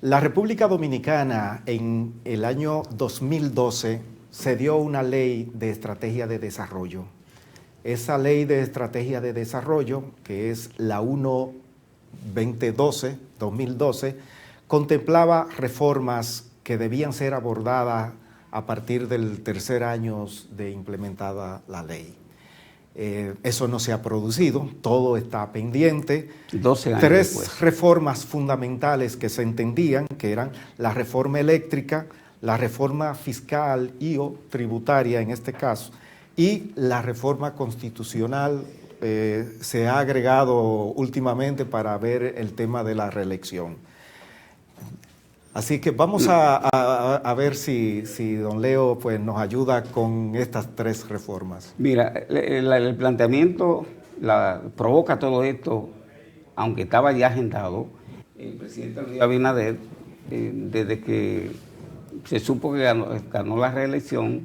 La República Dominicana en el año 2012 se dio una ley de estrategia de desarrollo. Esa ley de estrategia de desarrollo, que es la 1-2012, contemplaba reformas que debían ser abordadas a partir del tercer año de implementada la ley. Eso no se ha producido, todo está pendiente. 12 años Tres después. Reformas fundamentales que se entendían, que eran la reforma eléctrica, la reforma fiscal y o tributaria en este caso, y la reforma constitucional se ha agregado últimamente para ver el tema de la reelección. Así que vamos a ver si don Leo pues, nos ayuda con estas tres reformas. Mira, el planteamiento provoca todo esto, aunque estaba ya agendado. El presidente Luis Abinader, desde que se supo que ganó la reelección,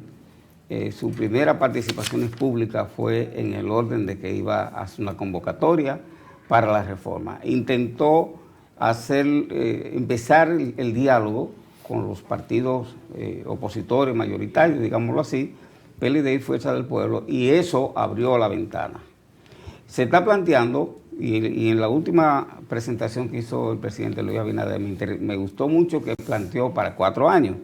su primera participación pública fue en el orden de que iba a hacer una convocatoria para la reforma. Intentó empezar el diálogo con los partidos opositores mayoritarios, digámoslo así, PLD y Fuerza del Pueblo, y eso abrió la ventana. Se está planteando, y en la última presentación que hizo el presidente Luis Abinader, me gustó mucho que planteó para 4 años,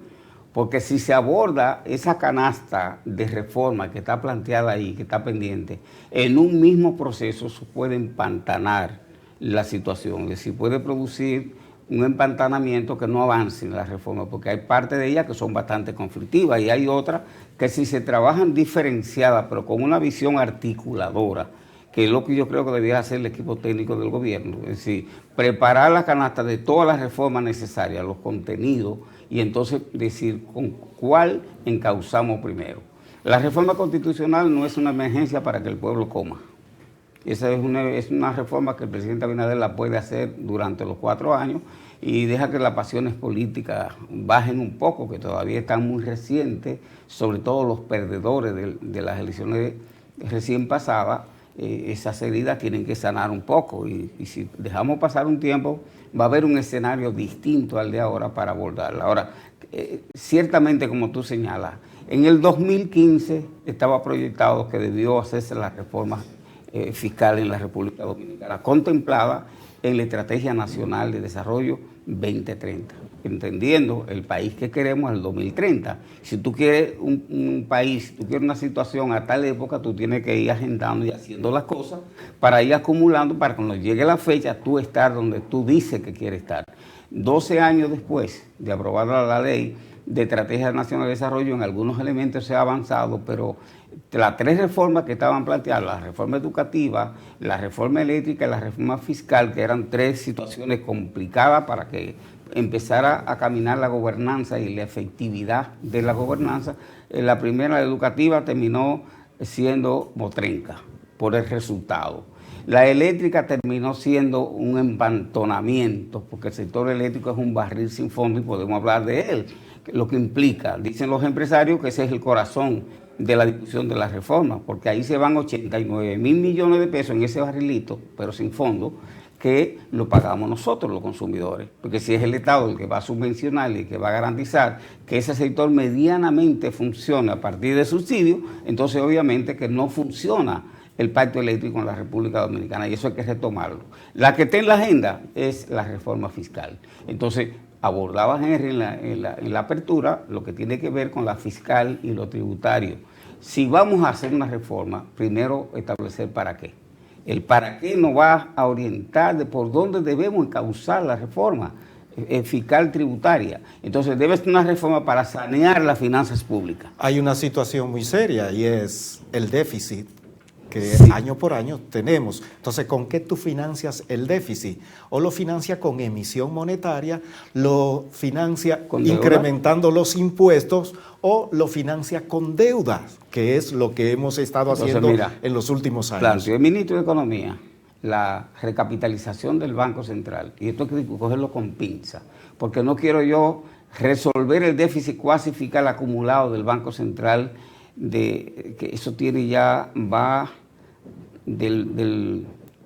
porque si se aborda esa canasta de reforma que está planteada ahí, que está pendiente, en un mismo proceso se puede empantanar la situación, es decir, puede producir un empantanamiento que no avance en la reforma, porque hay parte de ellas que son bastante conflictivas y hay otras que si se trabajan diferenciadas, pero con una visión articuladora, que es lo que yo creo que debería hacer el equipo técnico del gobierno, es decir, preparar la canasta de todas las reformas necesarias, los contenidos, y entonces decir con cuál encauzamos primero. La reforma constitucional no es una emergencia para que el pueblo coma. Esa es una reforma que el presidente Abinader la puede hacer durante los 4 años y deja que las pasiones políticas bajen un poco, que todavía están muy recientes, sobre todo los perdedores de las elecciones recién pasadas. Esas heridas tienen que sanar un poco y si dejamos pasar un tiempo va a haber un escenario distinto al de ahora para abordarla. Ahora, ciertamente como tú señalas, en el 2015 estaba proyectado que debió hacerse la reforma fiscal en la República Dominicana, contemplada en la Estrategia Nacional de Desarrollo 2030, entendiendo el país que queremos el 2030. Si tú quieres un país, si tú quieres una situación a tal época, tú tienes que ir agendando y haciendo las cosas para ir acumulando, para cuando llegue la fecha, tú estar donde tú dices que quieres estar. 12 años después de aprobar la ley de Estrategia Nacional de Desarrollo, en algunos elementos se ha avanzado, pero las 3 reformas que estaban planteadas, la reforma educativa, la reforma eléctrica y la reforma fiscal, que eran 3 situaciones complicadas para que empezara a caminar la gobernanza y la efectividad de la gobernanza. La primera, la educativa, terminó siendo motrenca por el resultado. La eléctrica terminó siendo un empantonamiento, porque el sector eléctrico es un barril sin fondo y podemos hablar de él, lo que implica, dicen los empresarios, que ese es el corazón de la discusión de la reforma, porque ahí se van 89 mil millones de pesos en ese barrilito, pero sin fondo, que lo pagamos nosotros los consumidores, porque si es el Estado el que va a subvencionar y que va a garantizar que ese sector medianamente funcione a partir de subsidios, entonces obviamente que no funciona el pacto eléctrico en la República Dominicana y eso hay que retomarlo. La que está en la agenda es la reforma fiscal. Entonces, abordaba Henry en la apertura lo que tiene que ver con la fiscal y lo tributario. Si vamos a hacer una reforma, primero establecer para qué. El para qué nos va a orientar de por dónde debemos encauzar la reforma fiscal tributaria. Entonces debe ser una reforma para sanear las finanzas públicas. Hay una situación muy seria y es el déficit que sí. Año por año tenemos. Entonces, ¿con qué tú financias el déficit? O lo financia con emisión monetaria, lo financia ¿con incrementando los impuestos o lo financia con deudas, que es lo que hemos estado haciendo en los últimos años. Planteó el ministro de Economía la recapitalización del Banco Central, y esto hay que cogerlo con pinza, porque no quiero yo resolver el déficit cuasi fiscal acumulado del Banco Central, que eso tiene ya, va del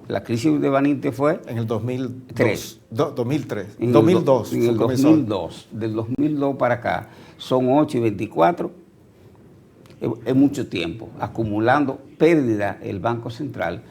La crisis de Baninte fue en el 2003. 2003. En 2002. En el 2002. Del 2002 para acá son 8 y 24. Es mucho tiempo acumulando pérdida el Banco Central,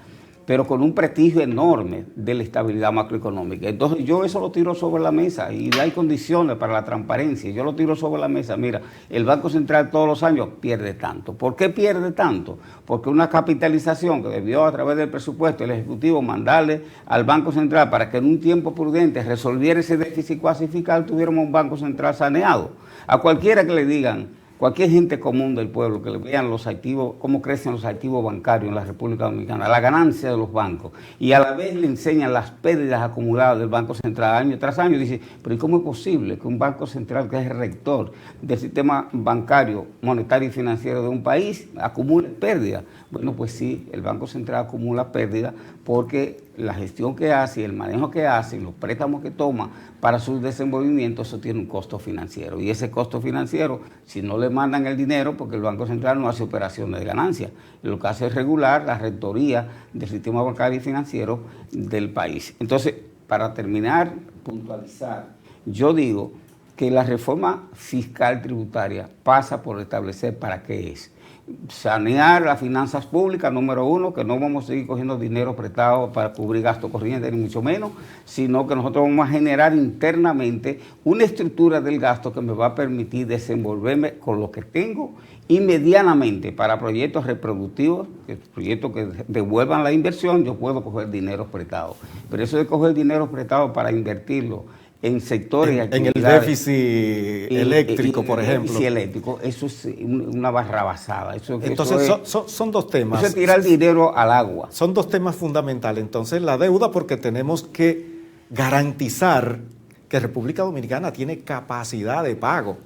pero con un prestigio enorme de la estabilidad macroeconómica. Entonces yo eso lo tiro sobre la mesa y hay condiciones para la transparencia. Yo lo tiro sobre la mesa. Mira, el Banco Central todos los años pierde tanto. ¿Por qué pierde tanto? Porque una capitalización que debió a través del presupuesto el Ejecutivo mandarle al Banco Central para que en un tiempo prudente resolviera ese déficit cuasi fiscal, tuviéramos un Banco Central saneado. A cualquiera que le digan, cualquier gente común del pueblo que le vean los activos, cómo crecen los activos bancarios en la República Dominicana, la ganancia de los bancos, y a la vez le enseñan las pérdidas acumuladas del Banco Central año tras año, dice, pero ¿y cómo es posible que un Banco Central, que es el rector del sistema bancario, monetario y financiero de un país, acumule pérdidas? Bueno, pues sí, el Banco Central acumula pérdidas porque la gestión que hace y el manejo que hace y los préstamos que toma para su desenvolvimiento, eso tiene un costo financiero. Y ese costo financiero, si no le mandan el dinero, porque el Banco Central no hace operaciones de ganancia, lo que hace es regular la rectoría del sistema bancario y financiero del país. Entonces, para terminar, puntualizar, yo digo que la reforma fiscal tributaria pasa por establecer para qué es. Sanear las finanzas públicas, número uno, que no vamos a seguir cogiendo dinero prestado para cubrir gastos corrientes, ni mucho menos, sino que nosotros vamos a generar internamente una estructura del gasto que me va a permitir desenvolverme con lo que tengo y medianamente para proyectos reproductivos, proyectos que devuelvan la inversión, yo puedo coger dinero prestado. Pero eso de coger dinero prestado para invertirlo en sectores en el déficit eléctrico, por ejemplo. El déficit eléctrico, eso es una barrabasada. Entonces, son dos temas. Eso es tirar dinero al agua. Son dos temas fundamentales. Entonces, la deuda, porque tenemos que garantizar que República Dominicana tiene capacidad de pago.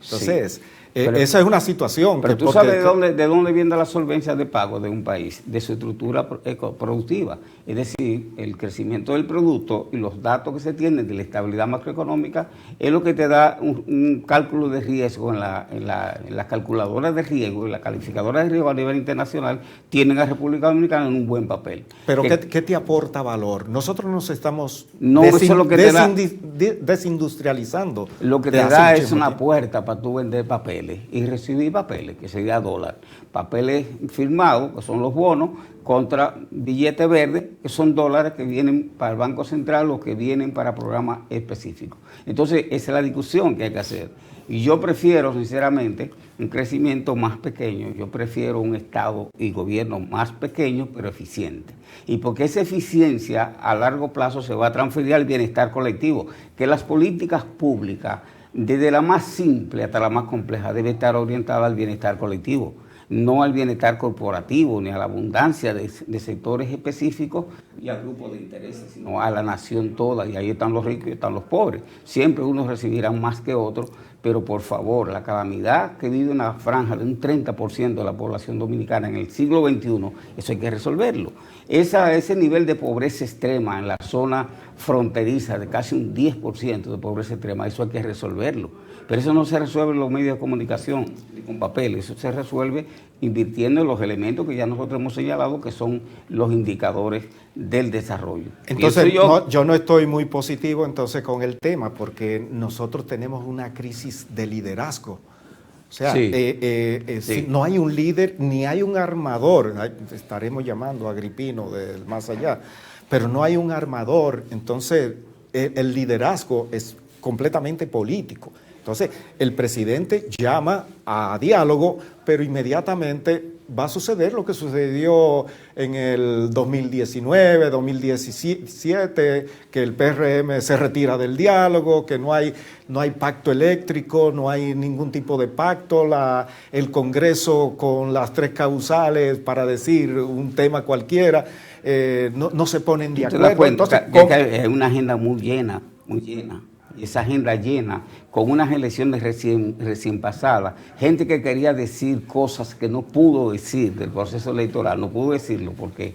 Entonces, sí. Esa es una situación. Pero tú sabes de dónde viene la solvencia de pago de un país, de su estructura productiva. Es decir, el crecimiento del producto y los datos que se tienen de la estabilidad macroeconómica es lo que te da un cálculo de riesgo en las calculadoras de riesgo, en la calificadora de riesgo a nivel internacional, tienen a República Dominicana en un buen papel. Pero ¿qué te aporta valor? Nosotros nos estamos desindustrializando. Lo que te da es una puerta para tú vender papeles y recibir papeles, que sería dólar, papeles firmados, que son los bonos, contra billetes verdes, que son dólares que vienen para el Banco Central o que vienen para programas específicos. Entonces, esa es la discusión que hay que hacer. Y yo prefiero, sinceramente, un crecimiento más pequeño, yo prefiero un Estado y gobierno más pequeño, pero eficiente. Y porque esa eficiencia a largo plazo se va a transferir al bienestar colectivo, que las políticas públicas, desde la más simple hasta la más compleja, debe estar orientada al bienestar colectivo, no al bienestar corporativo, ni a la abundancia de sectores específicos y a grupos de intereses, sino a la nación toda, y ahí están los ricos y están los pobres. Siempre unos recibirán más que otros, pero por favor, la calamidad que vive una franja de un 30% de la población dominicana en el siglo XXI, eso hay que resolverlo. Ese nivel de pobreza extrema en la zona fronteriza de casi un 10% de pobreza extrema, eso hay que resolverlo. Pero eso no se resuelve en los medios de comunicación ni con papel, eso se resuelve invirtiendo en los elementos que ya nosotros hemos señalado, que son los indicadores del desarrollo. Entonces, yo no estoy muy positivo entonces con el tema, porque nosotros tenemos una crisis de liderazgo. O sea, sí. Sí. No hay un líder ni hay un armador, estaremos llamando a Agripino del más allá, pero no hay un armador, entonces el liderazgo es completamente político. Entonces, el presidente llama a diálogo, pero inmediatamente va a suceder lo que sucedió en el 2019, 2017, que el PRM se retira del diálogo, que no hay pacto eléctrico, no hay ningún tipo de pacto, el Congreso con las tres causales para decir un tema cualquiera, no se ponen de acuerdo. ¿Te das cuenta? Entonces, que es una agenda muy llena, muy llena. Y esa agenda llena, con unas elecciones recién pasadas, gente que quería decir cosas que no pudo decir del proceso electoral, no pudo decirlo porque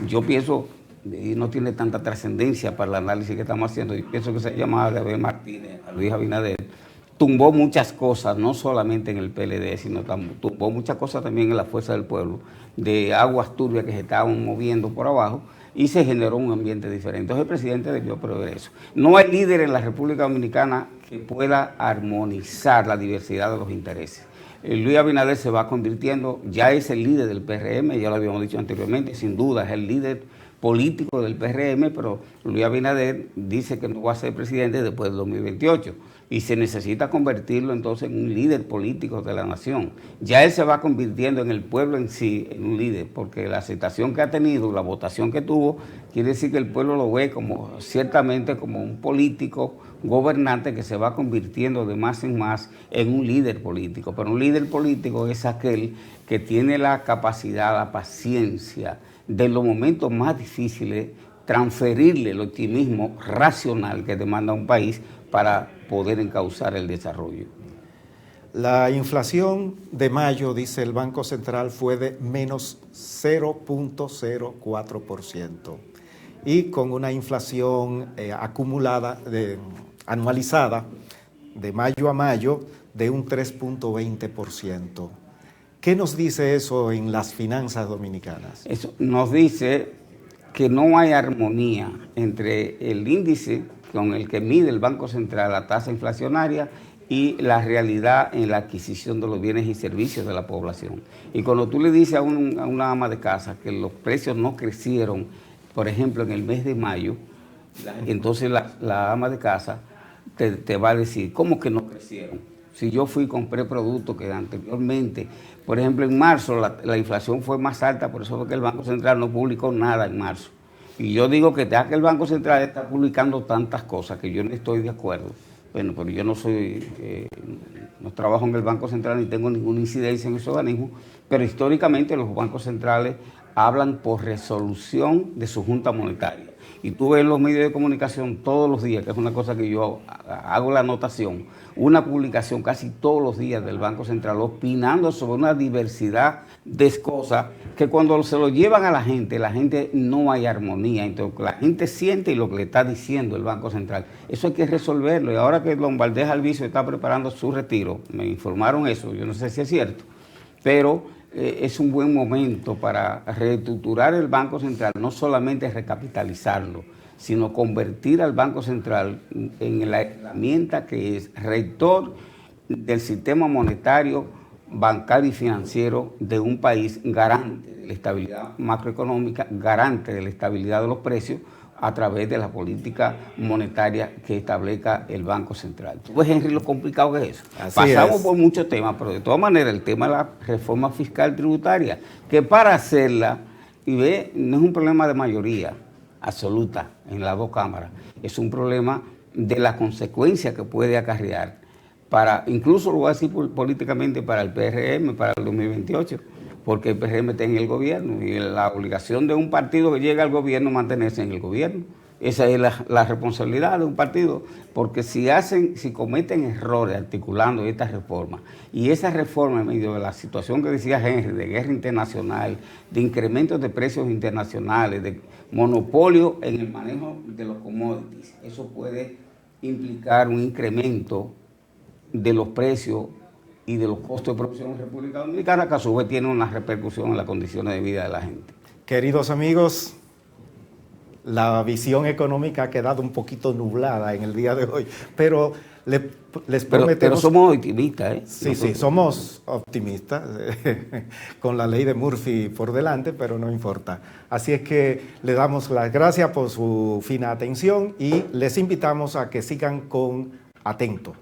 yo pienso, y no tiene tanta trascendencia para el análisis que estamos haciendo, yo pienso que se llamaba David Martínez, a Luis Abinader, tumbó muchas cosas, no solamente en el PLD, sino tumbó muchas cosas también en la Fuerza del Pueblo, de aguas turbias que se estaban moviendo por abajo, y se generó un ambiente diferente. Entonces el presidente debió proveer eso. No hay líder en la República Dominicana que pueda armonizar la diversidad de los intereses. Luis Abinader se va convirtiendo, ya es el líder del PRM, ya lo habíamos dicho anteriormente, sin duda es el líder político del PRM, pero Luis Abinader dice que no va a ser presidente después del 2028 y se necesita convertirlo entonces en un líder político de la nación. Ya él se va convirtiendo en el pueblo en sí, en un líder, porque la aceptación que ha tenido, la votación que tuvo, quiere decir que el pueblo lo ve como ciertamente como un político gobernante que se va convirtiendo de más en más en un líder político. Pero un líder político es aquel que tiene la capacidad, la paciencia de los momentos más difíciles, transferirle el optimismo racional que demanda un país para poder encauzar el desarrollo. La inflación de mayo, dice el Banco Central, fue de menos 0.04% y con una inflación acumulada, anualizada, de mayo a mayo, de un 3.20%. ¿Qué nos dice eso en las finanzas dominicanas? Eso nos dice que no hay armonía entre el índice con el que mide el Banco Central la tasa inflacionaria y la realidad en la adquisición de los bienes y servicios de la población. Y cuando tú le dices a una ama de casa que los precios no crecieron, por ejemplo, en el mes de mayo, entonces la ama de casa te va a decir, ¿cómo que no crecieron? Si yo fui y compré productos que anteriormente, por ejemplo, en marzo la inflación fue más alta, por eso fue que el Banco Central no publicó nada en marzo. Y yo digo que ya que el Banco Central está publicando tantas cosas que yo no estoy de acuerdo. Bueno, pero yo no trabajo en el Banco Central ni tengo ninguna incidencia en ese organismo, pero históricamente los bancos centrales hablan por resolución de su junta monetaria. Y tú ves en los medios de comunicación todos los días, que es una cosa que yo hago la anotación, una publicación casi todos los días del Banco Central opinando sobre una diversidad de cosas que cuando se lo llevan a la gente no hay armonía. Entonces la gente siente lo que le está diciendo el Banco Central. Eso hay que resolverlo. Y ahora que Lombardés Alviso está preparando su retiro, me informaron eso, yo no sé si es cierto, pero es un buen momento para reestructurar el Banco Central, no solamente recapitalizarlo, sino convertir al Banco Central en la herramienta que es rector del sistema monetario, bancario y financiero de un país, garante de la estabilidad macroeconómica, garante de la estabilidad de los precios, a través de la política monetaria que establezca el Banco Central. ¿Tú ves, Henry, lo complicado que es eso? Pasamos por muchos temas, pero de todas maneras el tema de la reforma fiscal tributaria, que para hacerla, y ve, no es un problema de mayoría absoluta en las dos cámaras, es un problema de la consecuencia que puede acarrear para, incluso lo voy a decir políticamente, para el PRM, para el 2028, porque el PRM está en el gobierno y la obligación de un partido que llega al gobierno es mantenerse en el gobierno. Esa es la responsabilidad de un partido, porque si cometen errores articulando esta reforma, y esa reforma en medio de la situación que decía Henry, de guerra internacional, de incrementos de precios internacionales, de monopolio en el manejo de los commodities, eso puede implicar un incremento de los precios y de los costos de producción en República Dominicana, que a su vez tiene una repercusión en las condiciones de vida de la gente. Queridos amigos, la visión económica ha quedado un poquito nublada en el día de hoy, pero les prometemos... Pero somos optimistas, ¿eh? Sí, somos optimistas, con la ley de Murphy por delante, pero no importa. Así es que le damos las gracias por su fina atención y les invitamos a que sigan con Atento.